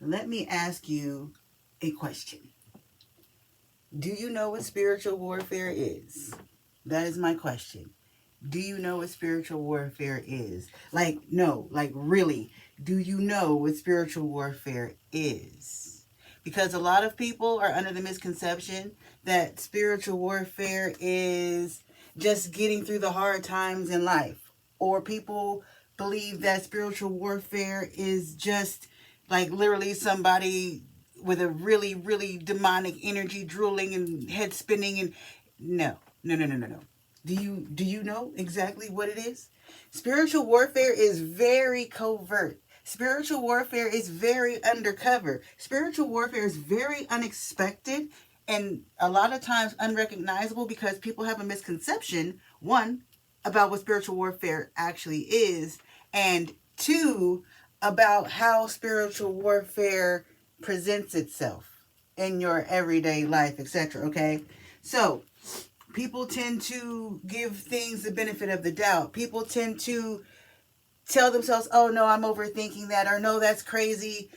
Let me ask you a question. Do you know what spiritual warfare is? That is my question. Do you know what spiritual warfare is? Like, no, like really, do you know what spiritual warfare is? Because a lot of people are under the misconception that spiritual warfare is just getting through the hard times in life. Or people believe that spiritual warfare is just like literally somebody with a really, really demonic energy drooling and head spinning and no, no, no, no, no, no. Do you know exactly what it is? Spiritual warfare is very covert. Spiritual warfare is very undercover. Spiritual warfare is very unexpected and a lot of times unrecognizable because people have a misconception, one, about what spiritual warfare actually is, and two, about how spiritual warfare presents itself in your everyday life, etc. Okay? So, people tend to give things the benefit of the doubt. People tend to tell themselves, oh no, I'm overthinking that, or no, that's crazy.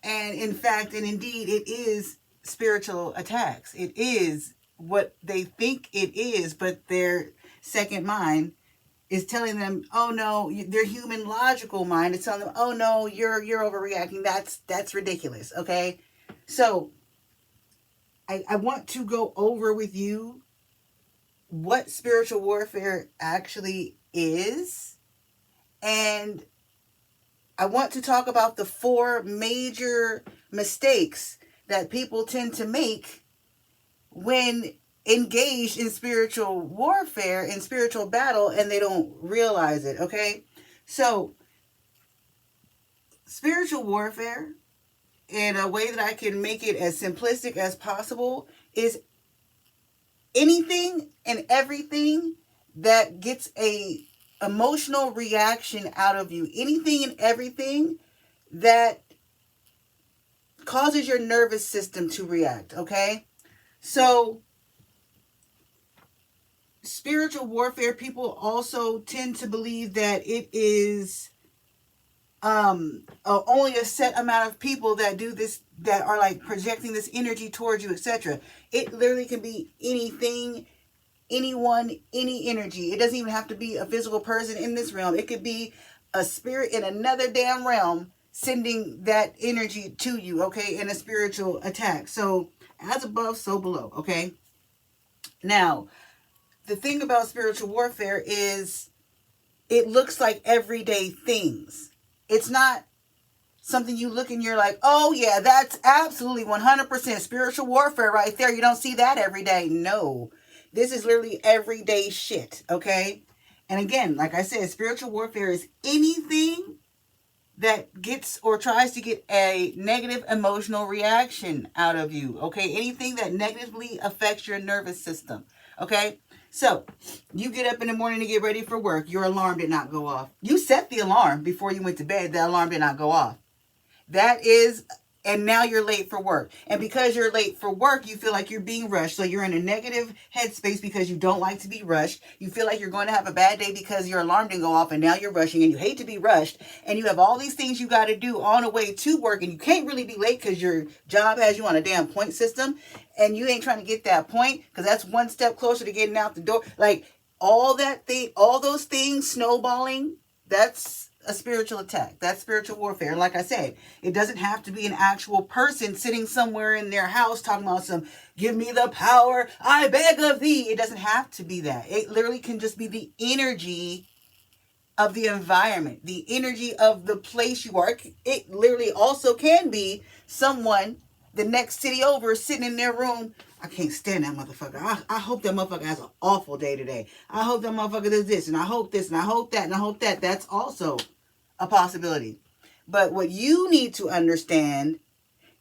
And in fact, and indeed, it is spiritual attacks. It is what they think it is, but their second mind is telling them, oh no, their human logical mind is telling them, oh no, you're overreacting. That's ridiculous. Okay. So I want to go over with you what spiritual warfare actually is. And I want to talk about the four major mistakes that people tend to make when engaged in spiritual warfare, in spiritual battle, and they don't realize it, okay? So, spiritual warfare, in a way that I can make it as simplistic as possible, is anything and everything that gets a emotional reaction out of you, anything and everything that causes your nervous system to react, okay? So spiritual warfare, people also tend to believe that it is only a set amount of people that do this, that are like projecting this energy towards you, etc. It literally can be anything, anyone, any energy. It doesn't even have to be a physical person in this realm. It could be a spirit in another damn realm sending that energy to you, okay, in a spiritual attack. So as above, so below, okay? Now, the thing about spiritual warfare is it looks like everyday things. It's not something you look and you're like, oh yeah, that's absolutely 100% spiritual warfare right there. You don't see that every day. No, this is literally everyday shit, okay? And again, like I said, spiritual warfare is anything that gets or tries to get a negative emotional reaction out of you, okay? Anything that negatively affects your nervous system, okay? So, you get up in the morning to get ready for work. Your alarm did not go off. You set the alarm before you went to bed. The alarm did not go off. That is, and now you're late for work. And because you're late for work, you feel like you're being rushed. So you're in a negative headspace because you don't like to be rushed. You feel like you're going to have a bad day because your alarm didn't go off and now you're rushing and you hate to be rushed. And you have all these things you got to do on the way to work and you can't really be late because your job has you on a damn point system and you ain't trying to get that point because that's one step closer to getting out the door. Like all those things snowballing, that's a spiritual attack. That's spiritual warfare. And like I said, it doesn't have to be an actual person sitting somewhere in their house talking about some, give me the power, I beg of thee. It doesn't have to be that. It literally can just be the energy of the environment, the energy of the place you are. It literally also can be someone the next city over sitting in their room. I can't stand that motherfucker. I hope that motherfucker has an awful day today. I hope that motherfucker does this, and I hope this, and I hope that, and I hope that. That's also a possibility. But what you need to understand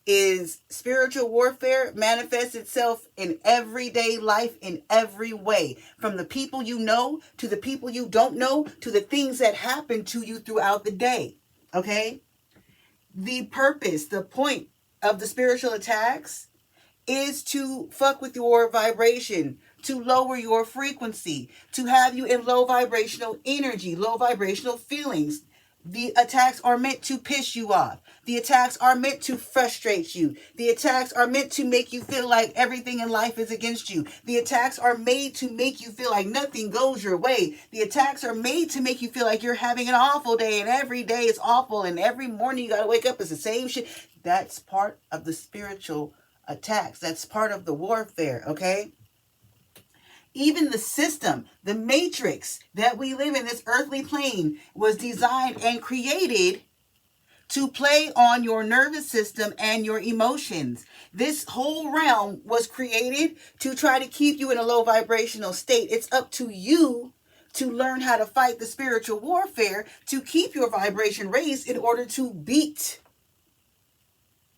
is spiritual warfare manifests itself in everyday life in every way. From the people you know, to the people you don't know, to the things that happen to you throughout the day. Okay? The purpose, the point of the spiritual attacks is to fuck with your vibration, to lower your frequency, to have you in low vibrational energy, low vibrational feelings. The attacks are meant to piss you off. The attacks are meant to frustrate you. The attacks are meant to make you feel like everything in life is against you. The attacks are made to make you feel like nothing goes your way. The attacks are made to make you feel like you're having an awful day and every day is awful and every morning you got to wake up, it's the same shit. That's part of the spiritual attacks. That's part of the warfare, okay? Even the system, the matrix that we live in, this earthly plane, was designed and created to play on your nervous system and your emotions. This whole realm was created to try to keep you in a low vibrational state. It's up to you to learn how to fight the spiritual warfare to keep your vibration raised in order to beat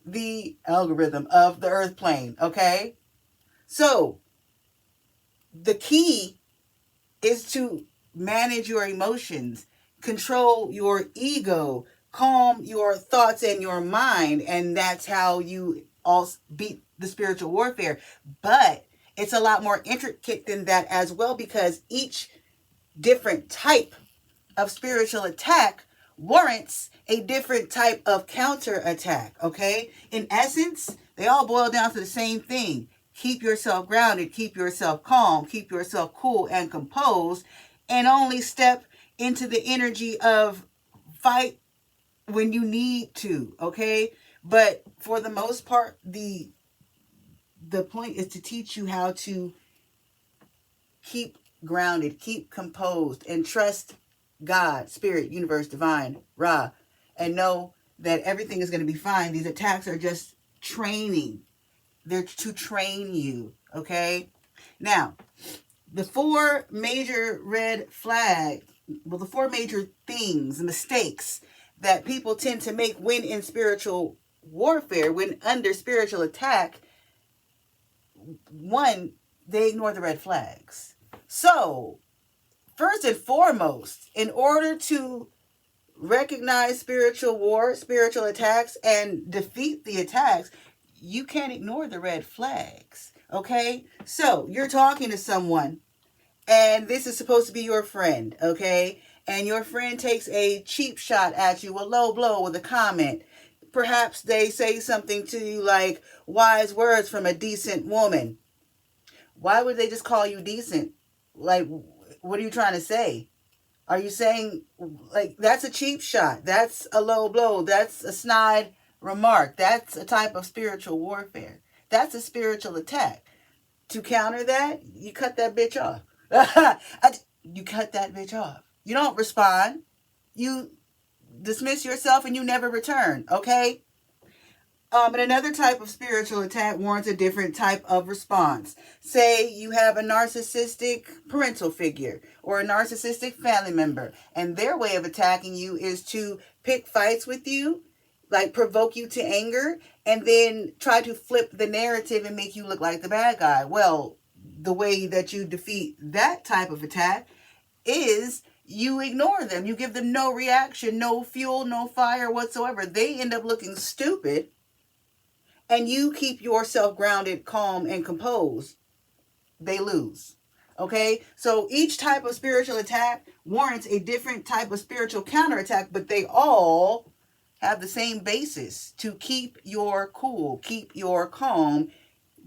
the algorithm of the earth plane, okay? So, the key is to manage your emotions, control your ego, calm your thoughts and your mind, and that's how you all beat the spiritual warfare. But it's a lot more intricate than that as well, because each different type of spiritual attack warrants a different type of counterattack, okay? In essence, they all boil down to the same thing. Keep yourself grounded, keep yourself calm, keep yourself cool and composed, and only step into the energy of fight when you need to, okay? But for the most part, the point is to teach you how to keep grounded, keep composed, and trust God, Spirit, Universe, Divine, Ra, and know that everything is going to be fine. These attacks are just training. They're to train you, okay? Now, the four major red flags, the four major things, mistakes that people tend to make when in spiritual warfare, when under spiritual attack, one, they ignore the red flags. So, first and foremost, in order to recognize spiritual war, spiritual attacks, and defeat the attacks, you can't ignore the red flags, okay? So, you're talking to someone, and this is supposed to be your friend, okay? And your friend takes a cheap shot at you, a low blow with a comment. Perhaps they say something to you like, wise words from a decent woman. Why would they just call you decent? Like, what are you trying to say? Are you saying, like, that's a cheap shot? That's a low blow. That's a snide remark. That's a type of spiritual warfare. That's a spiritual attack. To counter that, you cut that bitch off. You cut that bitch off. You don't respond. You dismiss yourself and you never return, okay? And another type of spiritual attack warrants a different type of response. Say you have a narcissistic parental figure or a narcissistic family member, and their way of attacking you is to pick fights with you, like provoke you to anger, and then try to flip the narrative and make you look like the bad guy. Well, the way that you defeat that type of attack is you ignore them. You give them no reaction, no fuel, no fire whatsoever. They end up looking stupid, and you keep yourself grounded, calm, and composed. They lose. Okay? So each type of spiritual attack warrants a different type of spiritual counterattack, but they all have the same basis: to keep your cool, keep your calm.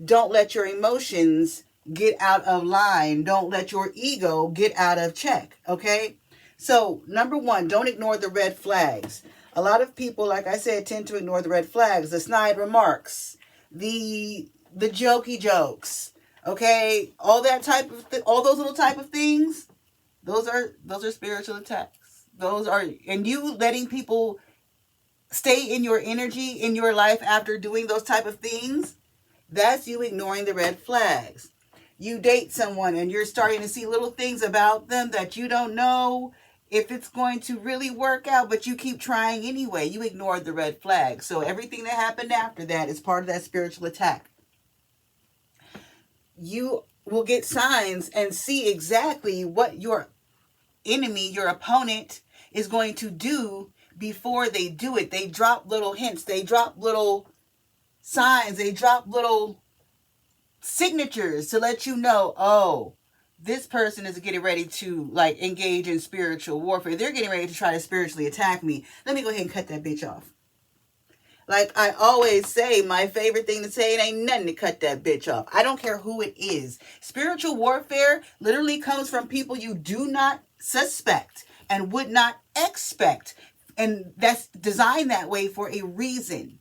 Don't let your emotions get out of line. Don't let your ego get out of check. Okay? So, number one, don't ignore the red flags. A lot of people, like I said, tend to ignore the red flags, the snide remarks, the jokey jokes, okay? All that type of all those little type of things, those are spiritual attacks. Those are, and you letting people stay in your energy in your life after doing those type of things, that's you ignoring the red flags. You date someone and you're starting to see little things about them that you don't know if it's going to really work out, but you keep trying anyway. You ignored the red flag. So everything that happened after that is part of that spiritual attack. You will get signs and see exactly what your enemy, your opponent, is going to do before they do it. They drop little hints. They drop little signs. They drop little signatures to let you know, oh, this person is getting ready to like engage in spiritual warfare. They're getting ready to try to spiritually attack me. Let me go ahead and cut that bitch off. Like I always say, my favorite thing to say, it ain't nothing to cut that bitch off. I don't care who it is. Spiritual warfare literally comes from people you do not suspect and would not expect. And that's designed that way for a reason.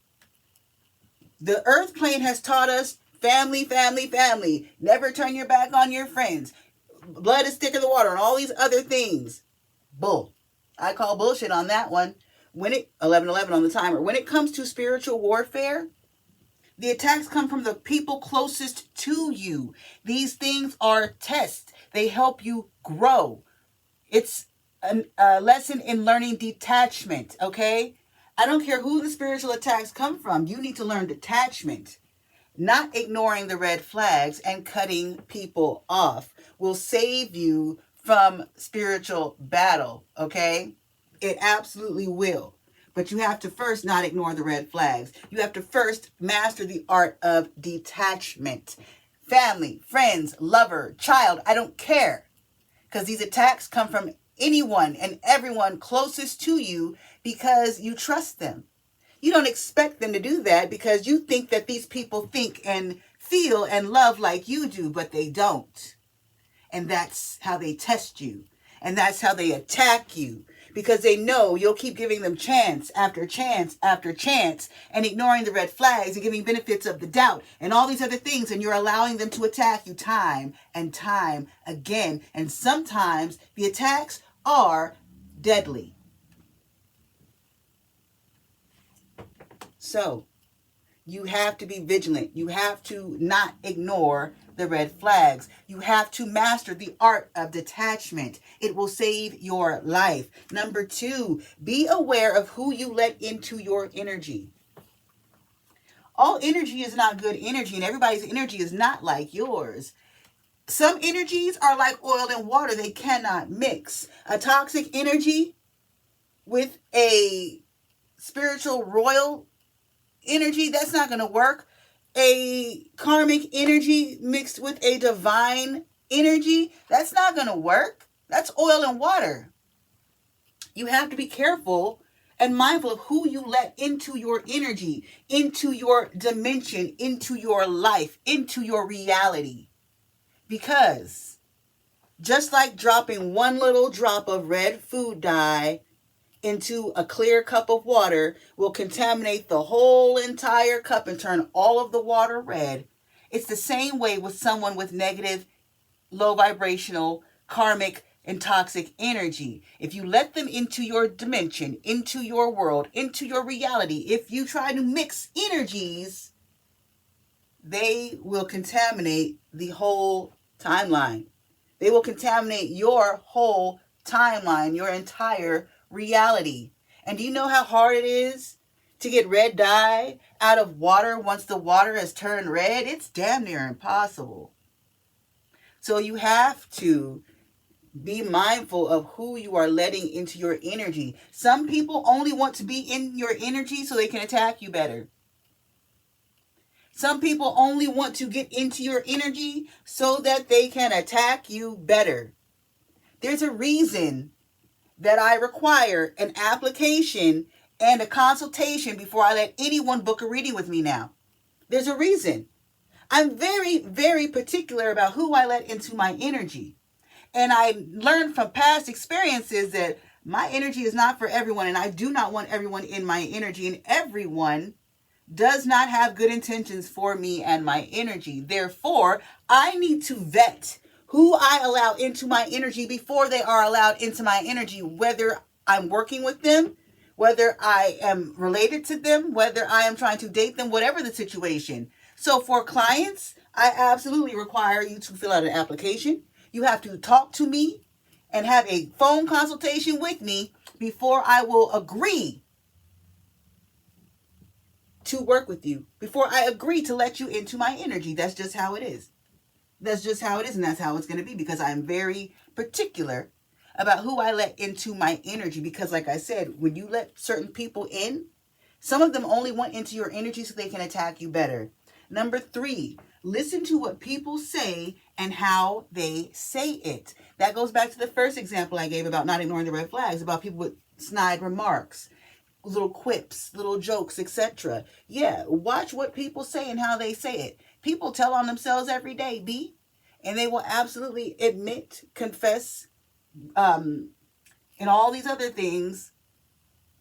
The earth plane has taught us family, family, family. Never turn your back on your friends. Blood is thicker than water and all these other things. Bull. I call bullshit on that one. 11:11 on the timer. When it comes to spiritual warfare, the attacks come from the people closest to you. These things are tests. They help you grow. It's a lesson in learning detachment, okay? I don't care who the spiritual attacks come from. You need to learn detachment. Not ignoring the red flags and cutting people off will save you from spiritual battle, okay? It absolutely will. But you have to first not ignore the red flags. You have to first master the art of detachment. Family, friends, lover, child, I don't care. Because these attacks come from anyone and everyone closest to you because you trust them. You don't expect them to do that because you think that these people think and feel and love like you do, but they don't. And that's how they test you. And that's how they attack you. Because they know you'll keep giving them chance after chance after chance and ignoring the red flags and giving benefits of the doubt and all these other things. And you're allowing them to attack you time and time again. And sometimes the attacks are deadly. So you have to be vigilant. You have to not ignore the red flags. You have to master the art of detachment. It will save your life. Number 2, be aware of who you let into your energy. All energy is not good energy, and everybody's energy is not like yours. Some energies are like oil and water. They cannot mix. A toxic energy with a spiritual royal energy, that's not going to work. A karmic energy mixed with a divine energy, that's not going to work. That's oil and water. You have to be careful and mindful of who you let into your energy, into your dimension, into your life, into your reality. Because just like dropping one little drop of red food dye into a clear cup of water will contaminate the whole entire cup and turn all of the water red. It's the same way with someone with negative, low vibrational, karmic, and toxic energy. If you let them into your dimension, into your world, into your reality, if you try to mix energies, they will contaminate the whole timeline. They will contaminate your whole timeline, your entire reality. And do you know how hard it is to get red dye out of water once the water has turned red? It's damn near impossible. So you have to be mindful of who you are letting into your energy. Some people only want to be in your energy so they can attack you better. Some people only want to get into your energy so that they can attack you better. There's a reason that I require an application and a consultation before I let anyone book a reading with me now. There's a reason. I'm very, very particular about who I let into my energy. And I learned from past experiences that my energy is not for everyone, and I do not want everyone in my energy, and everyone does not have good intentions for me and my energy. Therefore, I need to vet who I allow into my energy before they are allowed into my energy, whether I'm working with them, whether I am related to them, whether I am trying to date them, whatever the situation. So for clients, I absolutely require you to fill out an application. You have to talk to me and have a phone consultation with me before I will agree to work with you, before I agree to let you into my energy. That's just how it is. That's just how it is, and that's how it's going to be, because I'm very particular about who I let into my energy. Because like I said, when you let certain people in, some of them only want into your energy so they can attack you better. Number 3, listen to what people say and how they say it. That goes back to the first example I gave about not ignoring the red flags, about people with snide remarks, little quips, little jokes, etc. Yeah, watch what people say and how they say it. People tell on themselves every day, B, and they will absolutely admit, confess, and all these other things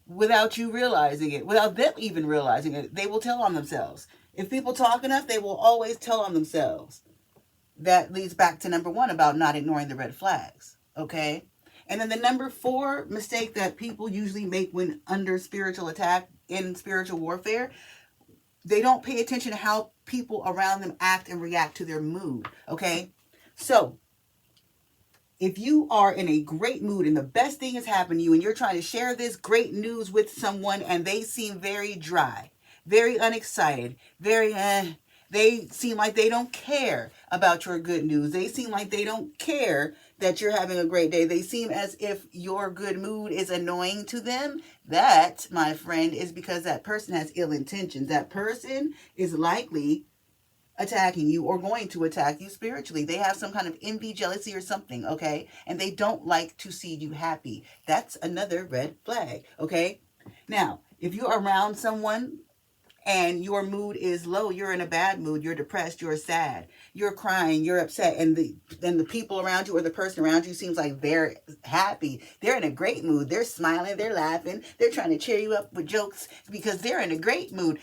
without you realizing it, without them even realizing it. They will tell on themselves. If people talk enough, they will always tell on themselves. That leads back to number 1 about not ignoring the red flags. Okay? And then the number 4 mistake that people usually make when under spiritual attack, in spiritual warfare, they don't pay attention to how people around them act and react to their mood. Okay? So, if you are in a great mood and the best thing has happened to you and you're trying to share this great news with someone and they seem very dry, very unexcited, they seem like they don't care about your good news. They seem like they don't care that you're having a great day. They seem as if your good mood is annoying to them. That, my friend, is because that person has ill intentions. That person is likely attacking you or going to attack you spiritually. They have some kind of envy, jealousy, or something, okay? And they don't like to see you happy. That's another red flag, okay? Now, if you're around someone and your mood is low, you're in a bad mood, you're depressed, you're sad, you're crying, you're upset, and the people around you or the person around you seems like they're happy, they're in a great mood, they're smiling, they're laughing, they're trying to cheer you up with jokes because they're in a great mood.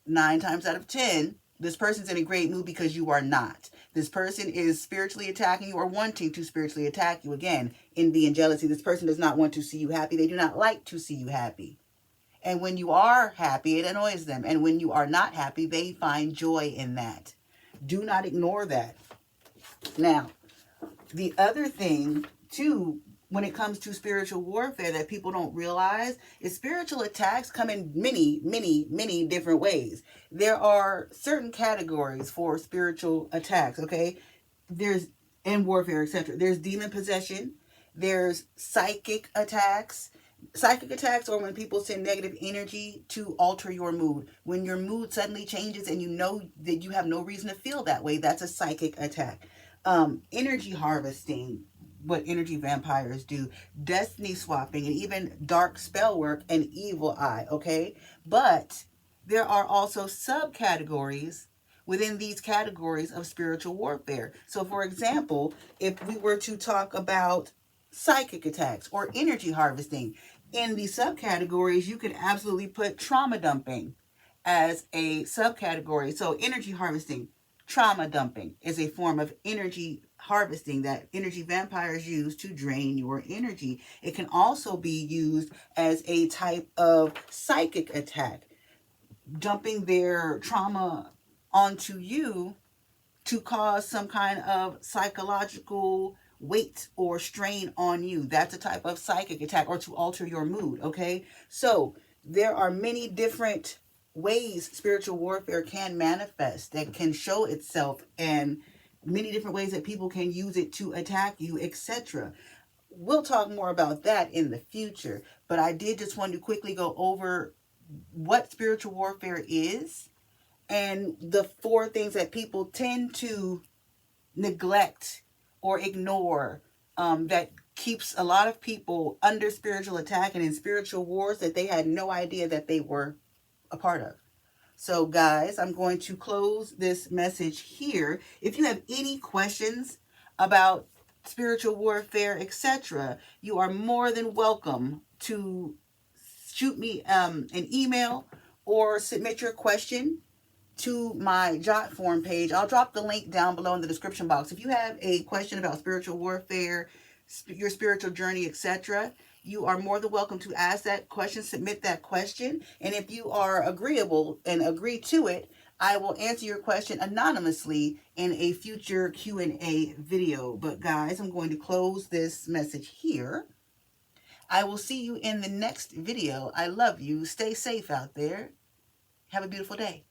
9 times out of 10, this person's in a great mood because you are not. This person is spiritually attacking you or wanting to spiritually attack you. Again, envy and jealousy. This person does not want to see you happy. They do not like to see you happy. And when you are happy, it annoys them. And when you are not happy, they find joy in that. Do not ignore that. Now, the other thing, too, when it comes to spiritual warfare that people don't realize is spiritual attacks come in many, many, many different ways. There are certain categories for spiritual attacks, okay? There's, in warfare, etc. There's demon possession. There's psychic attacks. Psychic attacks are when people send negative energy to alter your mood. When your mood suddenly changes and you know that you have no reason to feel that way, that's a psychic attack. Energy harvesting, what energy vampires do, destiny swapping, and even dark spell work and evil eye, okay? But there are also subcategories within these categories of spiritual warfare. So, for example, if we were to talk about psychic attacks or energy harvesting, in the subcategories, you could absolutely put trauma dumping as a subcategory. So, energy harvesting, trauma dumping is a form of energy harvesting that energy vampires use to drain your energy. It can also be used as a type of psychic attack, dumping their trauma onto you to cause some kind of psychological weight or strain on you. That's a type of psychic attack, or to alter your mood, okay? So there are many different ways spiritual warfare can manifest, that can show itself, and many different ways that people can use it to attack you, etc. We'll talk more about that in the future, but I did just want to quickly go over what spiritual warfare is and the 4 things that people tend to neglect or ignore, that keeps a lot of people under spiritual attack and in spiritual wars that they had no idea that they were a part of. So guys, I'm going to close this message here. If you have any questions about spiritual warfare, etc., you are more than welcome to shoot me an email or submit your question to my Jot form page. I'll drop the link down below in the description box. If you have a question about spiritual warfare, your spiritual journey, etc., you are more than welcome to ask that question, submit that question. And if you are agreeable and agree to it, I will answer your question anonymously in a future Q&A video. But guys, I'm going to close this message here. I will see you in the next video. I love you. Stay safe out there. Have a beautiful day.